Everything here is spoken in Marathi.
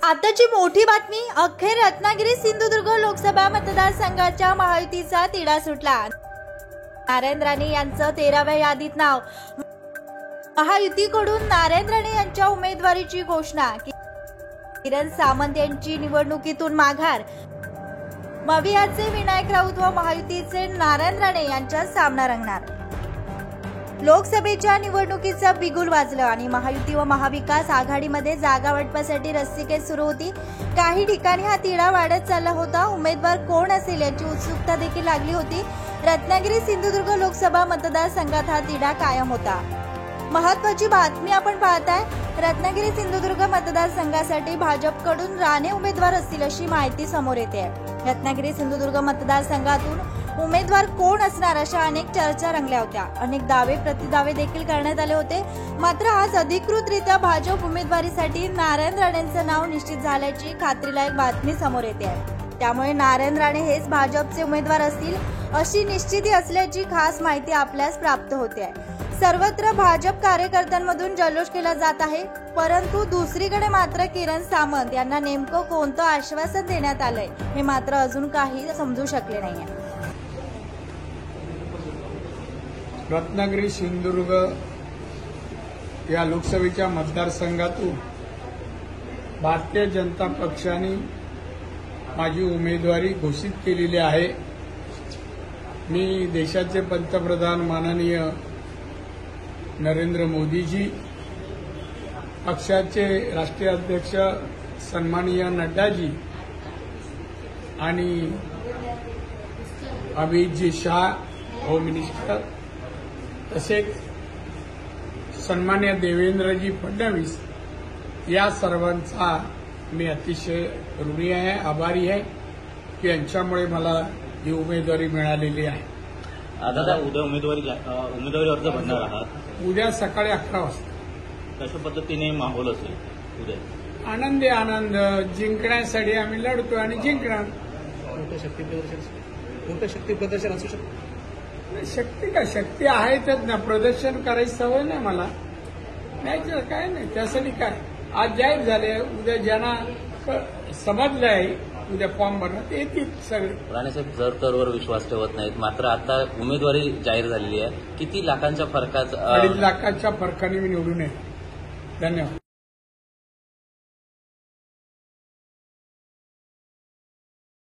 आताची मोठी बातमी, अखेर रत्नागिरी सिंधुदुर्ग लोकसभा मतदारसंघाच्या महायुतीचा तिढा सुटला। नारायण राणे यांचं 13व्या यादीत नाव। महायुतीकडून नारायण राणे यांच्या उमेदवारीची घोषणा। किरण सामंत यांची निवडणुकीतून माघार। मवियाचे विनायक राऊत व महायुतीचे नारायण राणे यांच्यात सामना रंगणार। लोकसभेच्या निवडणुकीचं बिगुल वाजलं आणि महायुती व महाविकास आघाडीमध्ये जागा वाटपासाठी रस्सीखेच सुरू होती। काही ठिकाणी हा तिढा वाढत चालला होता। उमेदवार कोण असेल याची उत्सुकता देखील लागली होती। रत्नागिरी सिंधुदुर्ग लोकसभा मतदारसंघात हा तिढा कायम होता। महत्त्वाची बातमी आपण पाहताय, रत्नागिरी सिंधुदुर्ग मतदारसंघासाठी भाजपकडून राणे उमेदवार असतील अशी माहिती समोर येते। रत्नागिरी सिंधुदुर्ग मतदारसंघातून उमेदवार कोण असणार अशा अनेक चर्चा रंगल्या होत्या। अनेक दावे प्रतिदावे देखील करण्यात आले होते। मात्र आज अधिकृतरित्या भाजप उमेदवारीसाठी नारायण राणेंचं नाव निश्चित झाल्याची खात्रीलायक बातमी समोर येते आहे। त्यामुळे नारायण राणे हेच भाजपचे उमेदवार असतील अशी निश्चिती असल्याची खास माहिती आपल्यास प्राप्त होते आहे। सर्वत्र भाजप कार्यकर्त्यांमधून जल्लोष केला जात आहे, परंतु दुसरीकडे मात्र किरण सामंत यांना नेमकं कोणतं आश्वासन देण्यात आलंय हे मात्र अजून काही समजू शकले नाहीये। रत्नागिरी सिंधुदुर्ग या लोकसभेच्या मतदारसंघातून भारतीय जनता पक्षाने माझी उमेदवारी घोषित केलेली आहे। मी देशाचे पंतप्रधान माननीय नरेंद्र मोदीजी, पक्षाचे राष्ट्रीय अध्यक्ष सन्माननीय नड्डाजी आणि अमितजी शाह होम मिनिस्टर, तसेच सन्माननीय देवेंद्रजी फडणवीस या सर्वांचा मी अतिशय ऋणी आहे, आभारी आहे की यांच्यामुळे मला ही उमेदवारी मिळालेली आहे। दादा, उद्या उमेदवारी अर्ज भरणार आहात? उद्या सकाळी 11 वाजता। कशा पद्धतीने माहोल असेल उद्या? आनंदी आनंद, जिंकण्यासाठी आम्ही लढतो आणि जिंकणार। मोठं शक्ती प्रदर्शन असू शकतं? शक्ती का शक्ती आहेतच ना, प्रदर्शन करायची सवय नाही मला, नाही काय नाही। त्यासाठी काय आज जाहीर झाले, उद्या ज्यांना समजलं आहे उद्या फॉर्म भरणं ते येतील सगळे। राणेसाहेब जर विश्वास ठेवत नाहीत, मात्र आता उमेदवारी जाहीर झालेली आहे। किती लाखांच्या फरकात? 2.5 लाखाच्या फरकाने मी निवडून येईल। धन्यवाद।